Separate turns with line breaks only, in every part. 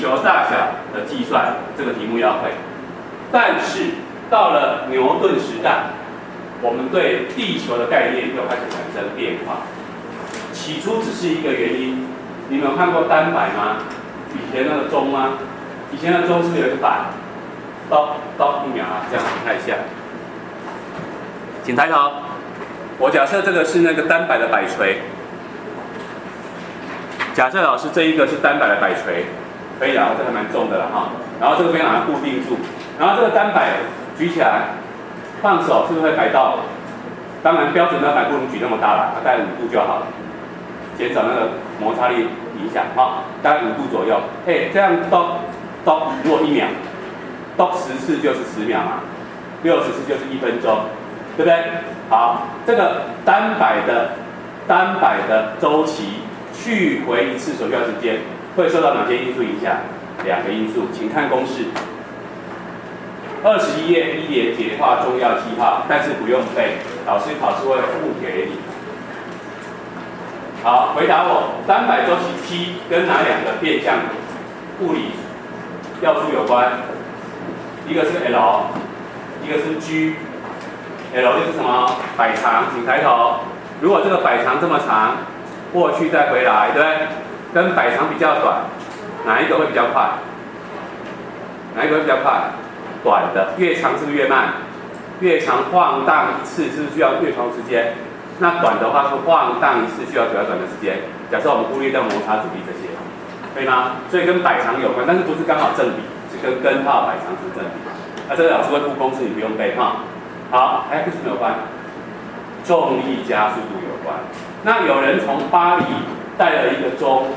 球大小的计算，这个题目要会。但是到了牛顿时代，我们对地球的概念又开始产生变化。起初只是一个原因，你们有看过单摆吗？以前那个钟吗？以前的钟是不是有一个摆？到1秒啊，这样看一下。请抬头。我假设这个是那个单摆的摆锤。假设老师这一个是单摆的摆锤，可以啊，这个蛮重的了哈。然后这个边把它固定住，然后这个单摆举起来，放手是不是会摆到？当然标准的摆不能举那么大了，大概5度就好了，减少那个摩擦力影响哈，大概5度左右。这样咚，如果1秒，咚10次就是10秒嘛，60次就是1分钟，对不对？好，这个单摆的周期去回一次所需要时间，会受到哪些因素影响？2个因素，请看公式。21页1节解化重要记号，但是不用背，老师考试会附给你。好，回答我，单摆周期 T 跟哪2个变相物理要素有关？一个是 L， 一个是 G。L 就是什么？摆长，请抬头。如果这个摆长这么长，过去再回来，对不对？跟摆长比较短，哪一个会比较快？哪一个会比较快？短的，越长是不是越慢？越长晃荡一次是不是需要越长时间？那短的话是晃荡一次需要比较短的时间。假设我们忽略掉摩擦阻力这些，可以吗？所以跟摆长有关，但是不是刚好正比，是跟根号摆长是正比。那这个老师会附公式，你不用背哈。好，还跟什么有关？重力加速度有关。那有人从巴黎带了一个钟，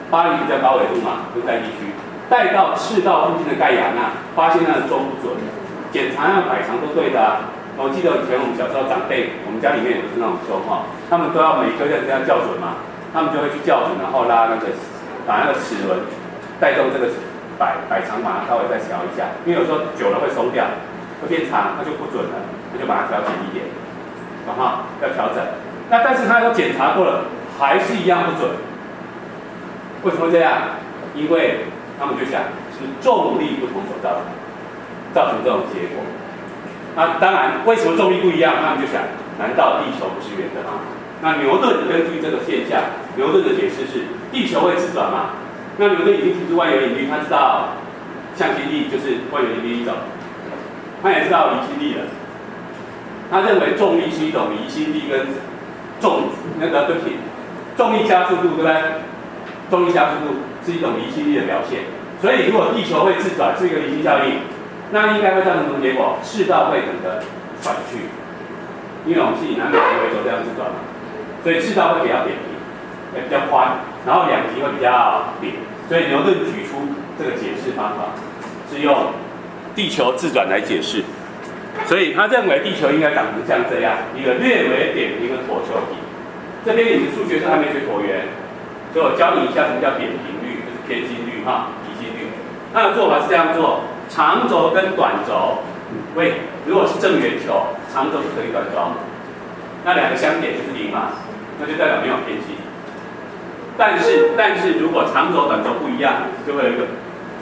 巴黎比较高纬度嘛，温带地区，带到赤道附近的盖亚那，发现那个钟不准，检查那摆长都对的啊。我记得以前我们小时候长辈，我们家里面也都是那种钟哈，他们都要每一颗这样校准嘛，他们就会去校准，然后拉那个把那个齿轮带动这个摆长，把它稍微再调一下，因为有时候久了会松掉。会变长，那就不准了，那就把它调紧一点，然后要调整。那但是他都检查过了，还是一样不准。为什么这样？因为他们就想是重力不同所造成这种结果。那当然，为什么重力不一样？他们就想，难道地球不是圆的吗？那牛顿根据这个现象，牛顿的解释是地球会自转嘛。那牛顿已经提出万有引力，他知道向心力就是万有引力一种。他也知道离心力了，他认为重力是一种离心力跟对不起，重力加速度对不对？重力加速度是一种离心力的表现，所以如果地球会自转是一个离心效应，那应该会造成什么结果？赤道会整个转去，因为我们是以南北极为轴这样自转嘛，所以赤道会比较扁平，比较宽，然后两极会比较扁，所以牛顿举出这个解释方法是用地球自转来解释，所以他认为地球应该长成像这样一个略微扁平的椭球体。这边你的数学上还没学椭圆，所以我教你一下什么叫扁平率，就是偏心率哈，离心率。它的做法是这样做：长轴跟短轴，如果是正圆球，长轴是等于短轴，那2个相减就是0嘛，那就代表没有偏心。但是如果长轴短轴不一样，就会有一个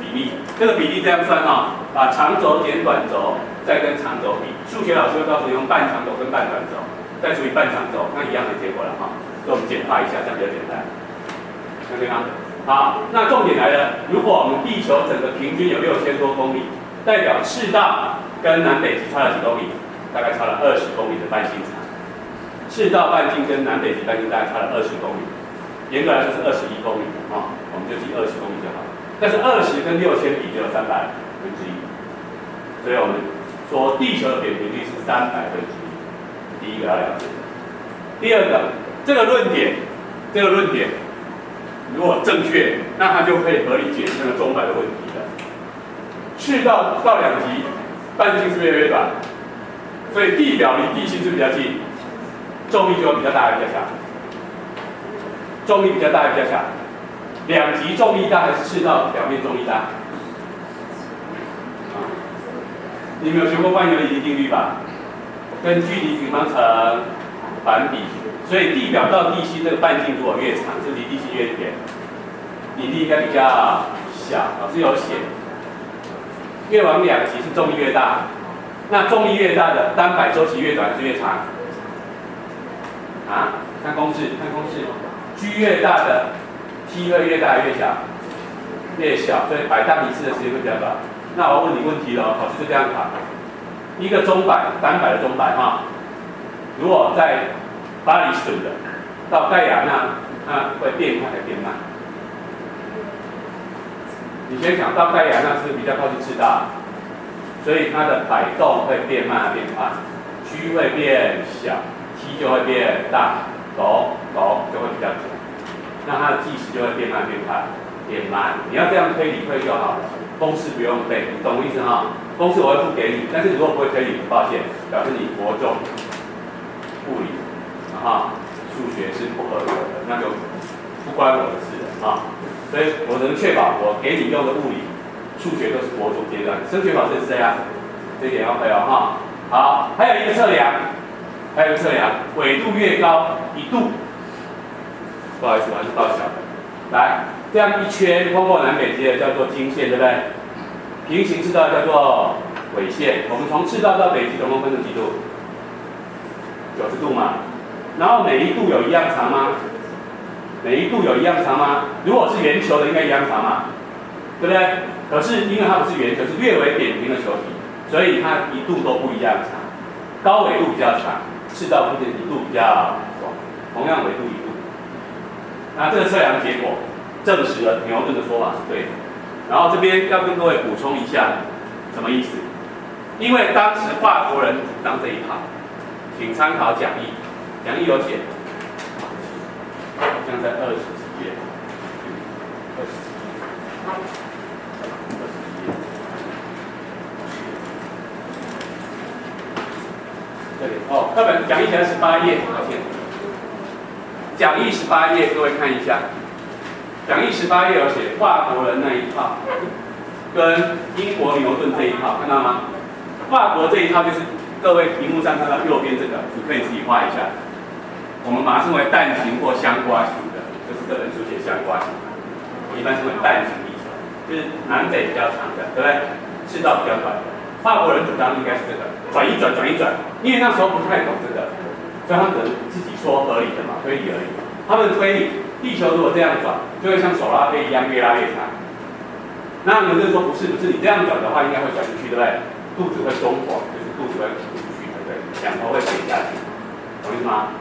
比例，这个比例这样算哈，把长轴减短轴，再跟长轴比。数学老师会告诉你用半长轴跟半短轴，再除以半长轴，那一样的结果了哈。所以我们简化一下，这样比较简单。OK 吗？好，那重点来了，如果我们地球整个平均有6000多公里，代表赤道跟南北极差了几公里？大概差了20公里的半径长。赤道半径跟南北极半径大概差了20公里，严格来说是21公里啊，我们就记20公里就好了。但是20跟6000比就有300分之一，所以我们说地球的扁平率是300分之一。第一个要了解。第二个，这个论点如果正确，那它就可以合理解释那个钟摆的问题了。赤道到两极，半径是不是越来越短？所以地表离地心是比较近，重力就会比较大还是比较小？重力比较大还是比较小？两极重力大还是赤道表面重力大？你们有学过万有引力定律吧？跟距离平方成反比，所以地表到地心这个半径如果越长，是离地心越远，引力应该比较小。小，老师有写，越往两极是重力越大。那重力越大的单摆周期越短还是越长？啊？看公式，看公式。G 越大的 T 会越大还是越小？越小，所以摆荡一次的时间会比较短。那我要问你问题了，考试就这样考。一个钟摆，单摆的钟摆哈，如果在巴黎省的到盖亚那，它会变快还是变慢？你先想到盖亚那是比较靠近赤道，所以它的摆动会变慢还是变快 ？G 会变小 ，T 就会变大，抖就会比较久，那它的计时就会变慢变快。变慢，你要这样推理会就好了，公式不用背，你懂我意思哈？公式我会不给你，但是你如果不会推理，很抱歉，表示你国中物理啊数学是不合格的，那就不关我的事了啊。所以我能确保我给你用的物理、数学都是国中阶段，升学考试是这样，这一点要背哦哈。好，还有一个测量，纬度越高1度，不好意思，我还是报小的，来。这样一圈通过南北极的叫做经线，对不对？平行赤道叫做纬线。我们从赤道到北极总共分成几度？90度嘛。然后每一度有一样长吗？每一度有一样长吗？如果是圆球的，应该一样长嘛，对不对？可是因为它不是圆球，是略微扁平的球体，所以它一度都不一样长。高纬度比较长，赤道附近一度比较短，同样纬度1度。那这个测量结果证实了牛顿的说法是对的。然后这边要跟各位补充一下，什么意思？因为当时法国人主张这一套，请参考讲义，讲义有写，好像在20几页，20几页，这里哦，课本讲义才18页，抱歉，讲义18页，各位看一下。讲义18页有写法国人那一套，跟英国牛顿这一套，看到吗？法国这一套就是各位屏幕上看到右边这个，你可以自己画一下。我们把它称为蛋形或香瓜形的，就是这本书写香瓜形，我一般称为蛋形地球，就是南北比较长的，对不对？赤道比较短的。法国人主张应该是这个，转一转，因为那时候不太懂这个，所以他们只能自己说合理的嘛，推理而已。他们推理。地球如果这样转，就会像手拉胚一样越拉越长。那牛顿说不是，你这样转的话应该会转出去，对不对？肚子会松垮，就是肚子会凸出去，对不对？两头会垂下去，懂意思吗？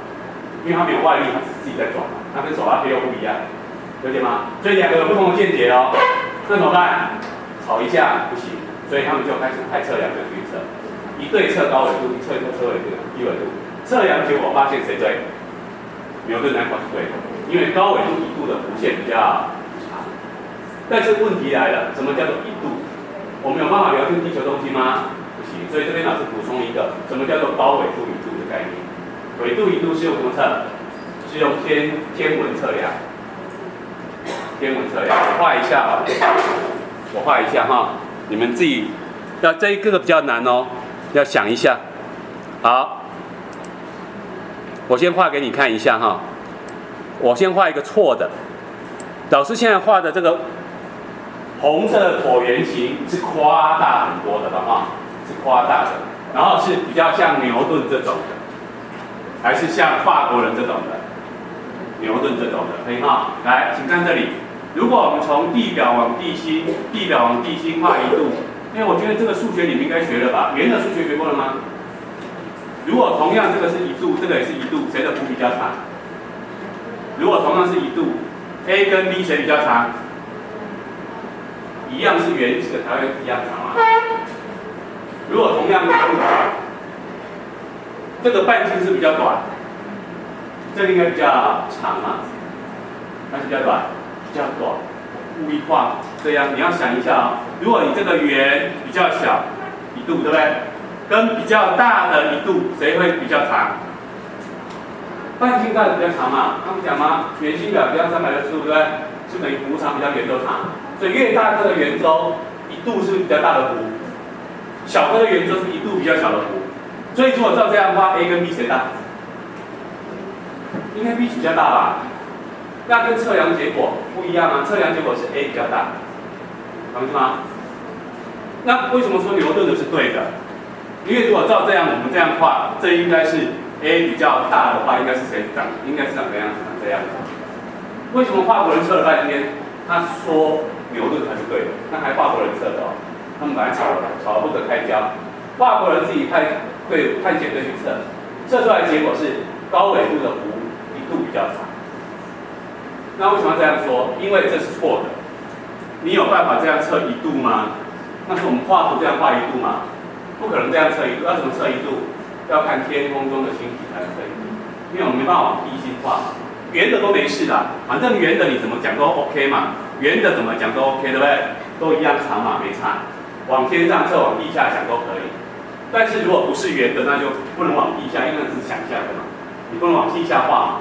因为它没有外力，它只是自己在转嘛，它跟手拉胚又不一样，了解吗？所以两个有不同的见解哦。那怎么办？吵一架不行，所以他们就开始派测量员去测，一对测高纬度，一测纬度，低纬度。测量结果发现谁对？牛顿那块是对的。因为高纬度1度的弧线比较长，但是问题来了，什么叫做1度？我们有办法了解地球中心吗？不行，所以这边老师补充一个，什么叫做高纬度1度的概念？纬度1度是用什么测？是用天文测量。天文测量，我画一下啊，我画一下哈，你们自己要这一个比较难哦，要想一下。好，我先画给你看一下哈。我先画一个错的，老师现在画的这个红色的椭圆形是夸大很多的了哈，是夸大的，然后是比较像牛顿这种的，还是像法国人这种的，牛顿这种的，可以哈。来，请看这里，如果我们从地表往地心画1度，因为我觉得这个数学你们应该学了吧？圆的数学学过了吗？如果同样这个是1度，这个也是1度，谁的弧比较长？如果同样是1度 ，A 跟 B 谁比较长？一样是圆形的才会一样长嘛。如果同样1度，这个半径是比较短，这个应该比较长嘛，还是比较短？比较短。故意画这样，你要想一下啊、如果你这个圆比较小1度，对不对？跟比较大的1度，谁会比较长？半径当然比较长嘛，他们讲嘛，圆心表比较360度，对不对？是等于弧长比较圆周长，所以越大个的圆周，1度是比较大的弧，小个的圆周是1度比较小的弧。所以如果照这样画 ，A 跟 B 谁大？应该 B 比较大吧？那跟测量结果不一样啊，测量结果是 A 比较大，懂是吗？那为什么说牛顿的是对的？因为如果照这样，我们这样画，这应该是 A 比较大的话，应该是谁长？应该是长这样子，长这样子。为什么法国人测了半天，他说牛顿才是对的？那还法国人测的哦，他们本来吵得不可开交。法国人自己派遣队去测，测出来的结果是高纬度的弧一度比较长。那为什么要这样说？因为这是错的。你有办法这样测一度吗？那是我们画图这样画一度嘛？不可能这样测一度，要怎么测一度？要看天空中的星体才能测一度，因为我们没办法往地心画嘛。圆的都没事啦，反正圆的你怎么讲都 OK 嘛，圆的怎么讲都 OK， 对不对？都一样长嘛，没差。往天上测，往地下想都可以。但是如果不是圆的，那就不能往地下，因为那是想象的嘛，你不能往地下画嘛。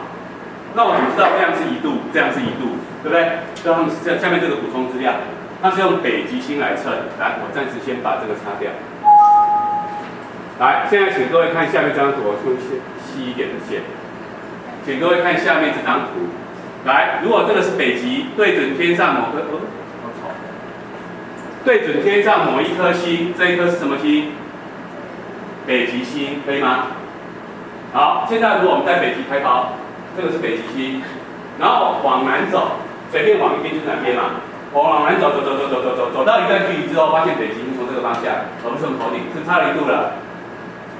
那我怎么知道这样是一度，这样是一度，对不对？就他们下面这个补充资料，它是用北极星来测的。来，我暂时先把这个擦掉。来，现在请各位看下面这张图，我用细一点的线，请各位看下面这张图。来，如果这个是北极，对准天上某个，对准天上某一颗星，这一颗是什么星？北极星，可以吗？好，现在如果我们在北极开刀，这个是北极星，然后往南走，随便往一边就是南边嘛。我往南走，走到一段距离之后，发现北极星从这个方向，而不是从头顶，是差了一度了。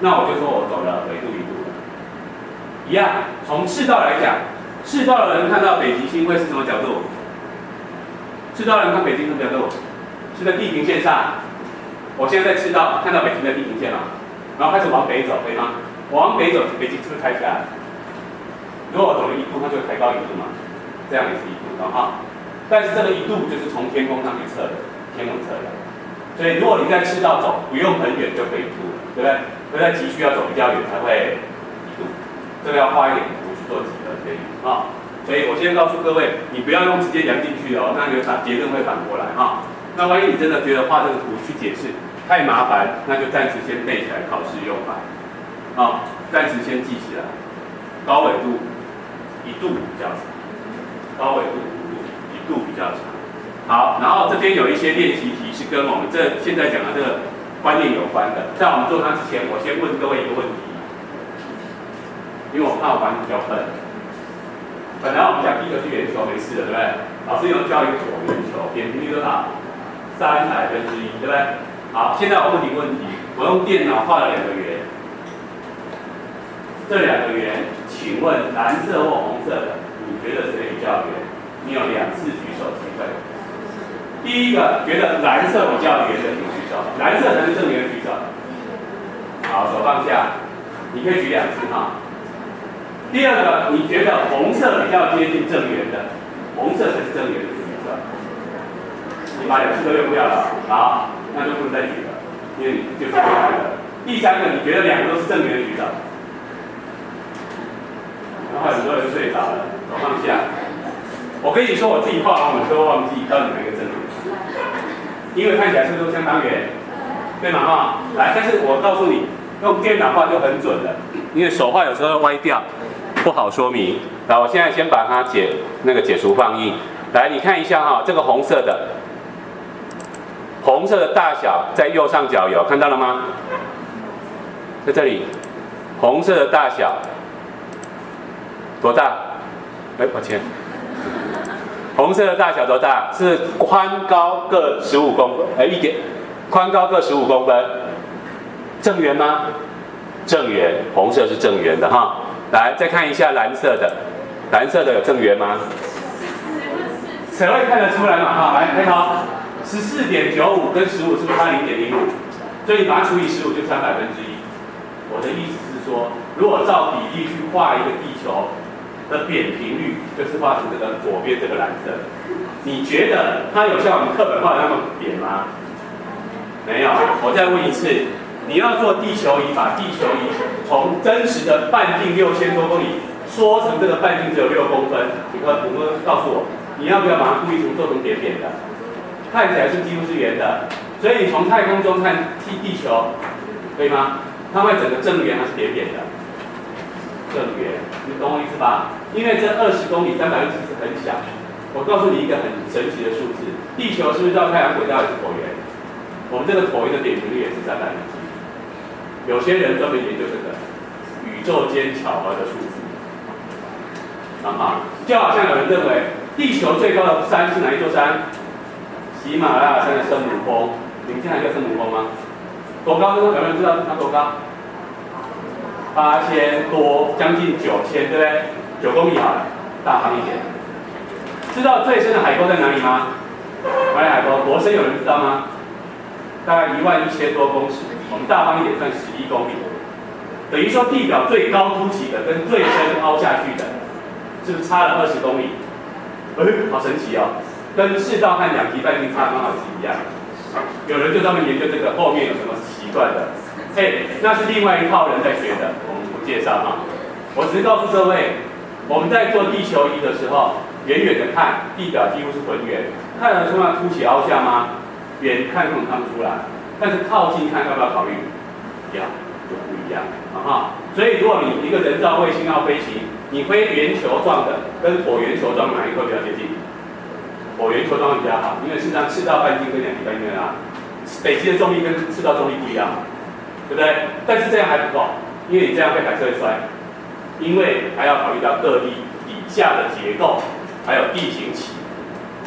那我就说我走了纬度一度了。一样，从赤道来讲，赤道的人看到北极星会是什么角度？赤道人看北极星什么角度？是在地平线上。我现在在赤道看到北极的地平线嘛，然后开始往北走，可以吗？我往北走，北极是不是抬起来？如果我走了一度，它就会抬高一度嘛，这样也是一度的哈。但是这个一度就是从天空上去测的，天文测的。所以如果你在赤道走，不用很远就可以一度了，对不对？所以在极区要走比较远才会一度，这个要花一点图去做几何可以啊。所以我先告诉各位，你不要用直接量进去哦，那你结论会反过来哈。那万一你真的觉得画这个图去解释太麻烦，那就暂时先背起来考试用吧。啊，暂时先记起来，高纬度一度比较长，高纬度一度比较长。好，然后这边有一些练习题是跟我们这现在讲的这个观念有关的。在我们做它之前，我先问各位一个问题，因为我怕我把你教笨。本来我们讲第一个是圆球没事的，对不对？老师有教一个椭圆球，扁平率多少？1/300，对不对？好，现在我问你个问题，我用电脑画了2个圆，这2个圆，请问蓝色或红色的，你觉得谁比较圆？你有2次举手机会。第一个觉得蓝色比较圆的，请举手。蓝色才是正圆的举手。好，手放下。你可以举2次哈。第二个，你觉得红色比较接近正圆的，红色才是正圆的，请举手。你把2次都用掉了，好，那就不能再举了，因为你就是对的。第三个，你觉得2个都是正圆的举手。然后很多人睡着了，手放下。我跟你说，我自己画完我都忘记到底哪个正圆。因为看起来是不是都相当圆，对吗？哈，来，但是我告诉你，用电脑画就很准了，因为手画有时候会歪掉，不好说明。来，我现在先把它解除放映。来，你看一下哈，这个红色的大小在右上角有看到了吗？在这里，红色的大小多大？哎，抱歉。红色的大小多大？是宽高各15公分，宽高各15公分，正圆吗？正圆，红色是正圆的哈。来，再看一下蓝色的，蓝色的有正圆吗？谁会看得出来嘛？哈，来，开头，14.95跟15是不是差0.05？所以你把它除以15就300分之一。我的意思是说，如果照比例去画一个地球的扁平率，就是画成这个左边这个蓝色。你觉得它有像我们课本画的那么扁吗？没有。我再问一次，你要做地球仪，把地球仪从真实的半径6000多公里缩成这个半径只有6公分，你可不可以告诉我，你要不要把它故意做成扁扁的？看起来是几乎是圆的，所以你从太空中看地球，可以吗？它会整个正圆还是扁扁的？正圆，你懂我意思吧？因为这20公里360是很小，我告诉你一个很神奇的数字，地球是不是绕太阳轨道也是椭圆？我们这个椭圆的点频率也是360。有些人专门研究这个宇宙间巧合的数字。就好像有人认为地球最高的山是哪一座山？喜马拉雅山的圣母峰。你们现在叫圣母峰吗？多高？有没有人知道它多高？8000多，将近9000，对不对？9公里好了，大方一点。知道最深的海沟在哪里吗？哪里海沟？多深有人知道吗？大概11000多公尺。我们大方一点算11公里。等于说地表最高凸起的跟最深凹下去的，是不是差了20公里？好神奇哦！跟赤道和两极半径差刚好是一样。有人就专门研究这个后面有什么奇怪的，那是另外一套人在学的，我们不介绍啊。我只是告诉各位，我们在做地球仪的时候，远远的看，地表几乎是浑圆，看得出那凸起凹下吗？远看根本看不出来，但是靠近看要不要考虑？要，就不一样所以如果你一个人造卫星要飞行，你飞圆球状的跟椭圆球状哪一个比较接近？椭圆球状比较好，因为事实上赤道半径跟两极半径北极的重力跟赤道重力不一样，对不对？但是这样还不够，因为你这样飞还是会摔，因为还要考虑到各地底下的结构，还有地形起。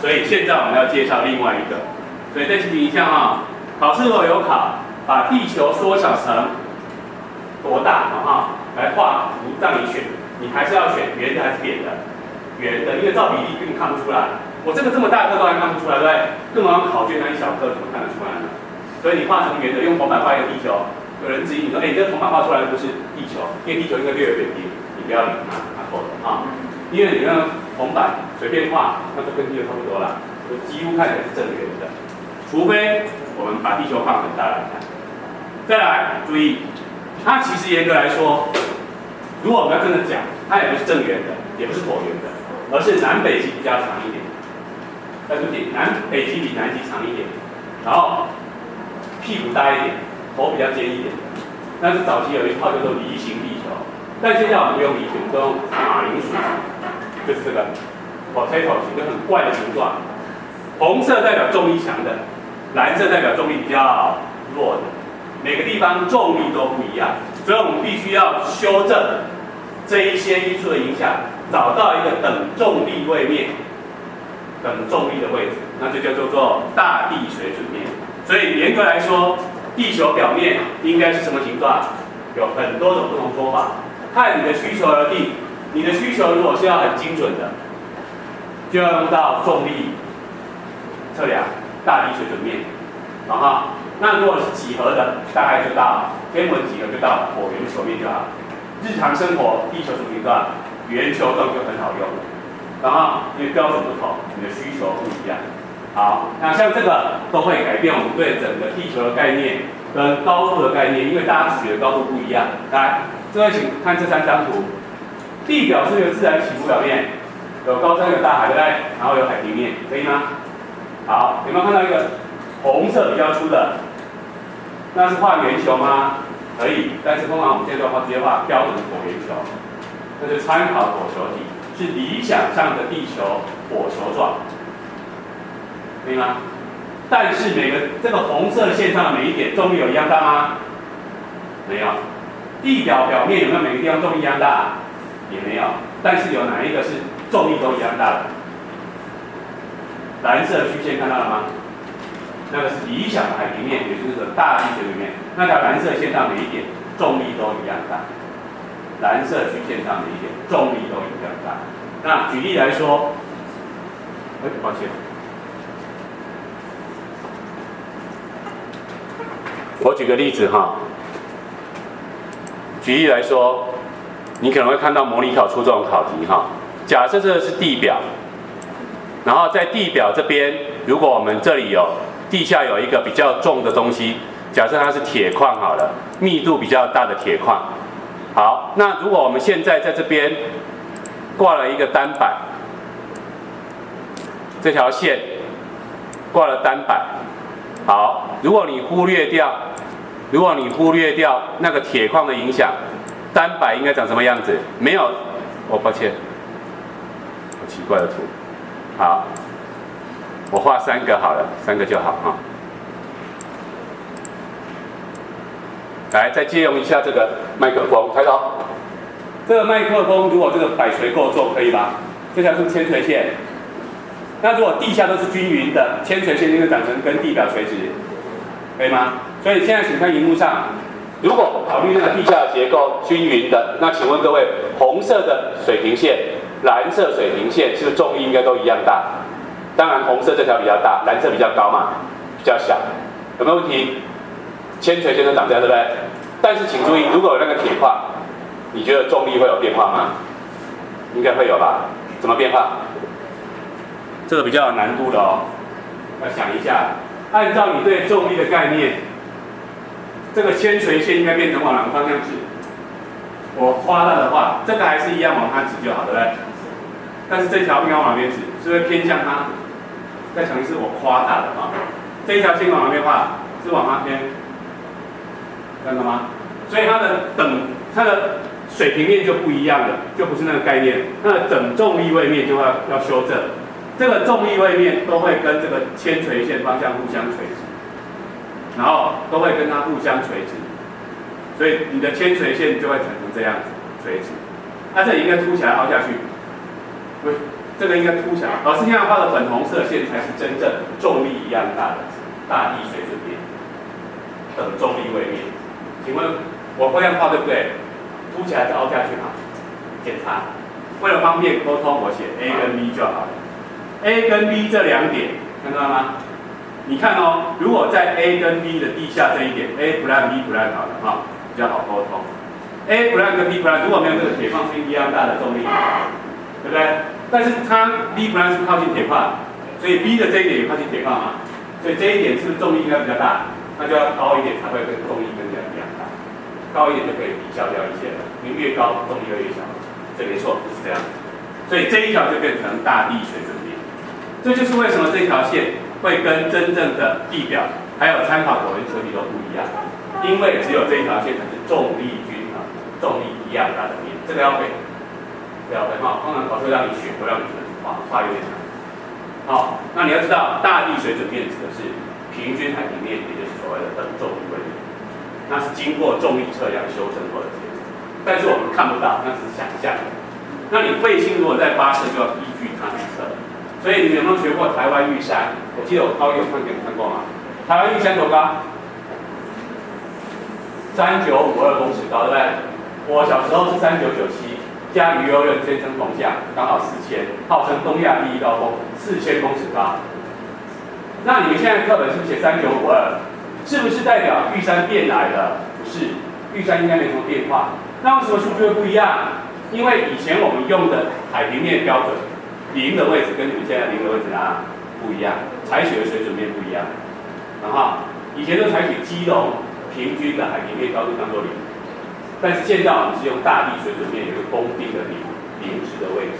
所以现在我们要介绍另外一个，所以再提醒一下考试如果有考，把地球缩小成多大来画图让你选，你还是要选圆的还是扁的？圆的，因为照比例根本看不出来。我这个这么大颗都还看不出来，对不对？更何况考卷那一小颗怎么看得出来呢？所以你画成圆的，用铜板画一个地球，有人质疑你说，你这个铜板画出来的不是地球，因为地球应该略有扁平，你不要理它，错的因为你用铜板随便画，那就跟地球差不多了，就几乎看起来是正圆的，除非我们把地球放很大来看。再来注意，它其实严格来说，如果我们要真的讲，它也不是正圆的，也不是椭圆的，而是南北极比较长一点。对不起，北极比南极长一点，然后屁股大一点，头比较尖一点。但是早期有一套叫做梨形地球，但现在我们不用梨形，我们都用马铃薯，就是这个 potato 形，就很怪的形状。红色代表重力强的，蓝色代表重力比较弱的。每个地方重力都不一样，所以我们必须要修正这一些因素的影响，找到一个等重力位面。等重力的位置，那就叫做大地水准面。所以严格来说，地球表面应该是什么形状？有很多种不同说法，看你的需求而定。你的需求如果是要很精准的，就要用到重力测量大地水准面，那如果是几何的，大概就到天文几何就到椭圆球面就好。日常生活，地球什么形状？圆球状就很好用了。因为标准不同，你的需求不一样。好，那像这个都会改变我们对整个地球的概念跟高度的概念，因为大家取的高度不一样。来，各位请看这3张图，地表是一个自然起伏表面，有高山有大海，对不对？然后有海平面，可以吗？好，有没有看到一个红色比较粗的？那是画圆球吗？可以，但是通常我们现在直接画标准的椭圆球，那就参考椭球体。是理想上的地球椭球状，可以吗？但是这个红色线上的每一点重力有一样大吗？没有。地表表面有没有每个地方重力一样大？也没有。但是有哪一个是重力都一样大的？蓝色曲线看到了吗？那个是理想的海平面，也就是大地水平面。那条蓝色线上每一点重力都一样大。蓝色曲线上的一点重力都一样大。那举例来说，抱歉，我举个例子举例来说，你可能会看到模拟考出这种考题假设这是地表，然后在地表这边，如果我们这里地下有一个比较重的东西，假设它是铁矿好了，密度比较大的铁矿。好，那如果我们现在在这边挂了一个单板，这条线挂了单板。好，如果你忽略掉那个铁矿的影响，单板应该长什么样子？没有，抱歉，好奇怪的图。好，我画3个好了，3个就好哈。来，再借用一下这个麦克风，抬头。这个麦克风如果这个摆锤够重，可以吧？这条是铅垂线。那如果地下都是均匀的，铅垂线就会长成跟地表垂直，可以吗？所以现在请看荧幕上，如果考虑那个地下结构均匀的，那请问各位，红色的水平线、蓝色水平线是不是重力应该都一样大？当然，红色这条比较大，蓝色比较高嘛，比较小，有没有问题？铅垂线都长这样，对不对？但是请注意，如果有那个铁块，你觉得重力会有变化吗？应该会有吧？怎么变化？这个比较有难度的哦，要想一下。按照你对重力的概念，这个铅垂线应该变成往哪个方向指？我画大的话，这个还是一样往它指就好，对不对？但是这条应该往哪边指？是不是偏向它？再强调是我夸大的啊，这一条线往哪边画？是往它偏，看到吗？所以它的水平面就不一样了，就不是那个概念。它的等重力位面就要修正，这个重力位面都会跟这个铅垂线方向互相垂直，然后都会跟它互相垂直，所以你的铅垂线就会产生这样子垂直。它这里应该凸起来凹下去，不是，这个应该凸起来。老师现在画的粉红色线才是真正重力一样大的大地水准面，等重力位面。请问我这样画对不对？凸起来再凹下去嘛？检查。为了方便沟通，我写 A 跟 B 就好了。A 跟 B 这2点，看到吗？你看哦，如果在 A 跟 B 的地下这一点 ，A plan B plan 好了哈，比较好沟通。A plan 跟 B plan 如果没有这个铁矿是一样大的重力，对不对？但是它 B plan 是靠近铁矿，所以 B 的这一点也靠近铁矿嘛，所以这一点是不是重力应该比较大？那就要高一点才会跟重力跟这样一样大，高一点就可以抵消掉一些了，因为越高重力会越小，这没错，就是这样。所以这一条就变成大地水准面，这就是为什么这条线会跟真正的地表还有参考椭圆球体都不一样，因为只有这一条线才是重力均衡、重力一样大的面，这个要会，这个要会哈。通常考试让你学，不让你画有点难。好，那你要知道，大地水准面指的是平均海平面，也就是所谓的等重力位面，那是经过重力测量修正过的结果，但是我们看不到，那是想象的。那你卫星如果在发射，就要依据它去测。所以你们有没有学过台湾玉山？我记得我高一有看给你们看过吗？台湾玉山多高？3952公尺高，对不对？我小时候是3997，加鱼游人先生同下，刚好4000，号称东亚第一高峰，4000公尺高。那你们现在课本是不是写3952？是不是代表玉山变矮了？不是，玉山应该没什么变化。那为什么数据会不一样？因为以前我们用的海平面标准，零的位置跟你们现在零的位置啊不一样，采取的水准面不一样。然后以前都采取基隆平均的海平面高度当做零，但是现在我们是用大地水准面有一个公定的零值的位置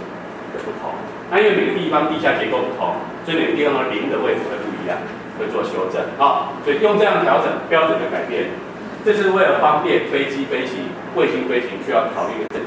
的不同。那因为每个地方地下结构不同，所以每个地方的零的位置会不一样，会做修正啊。所以用这样调整标准的改变，这是为了方便飞机飞行、卫星飞行需要考虑的。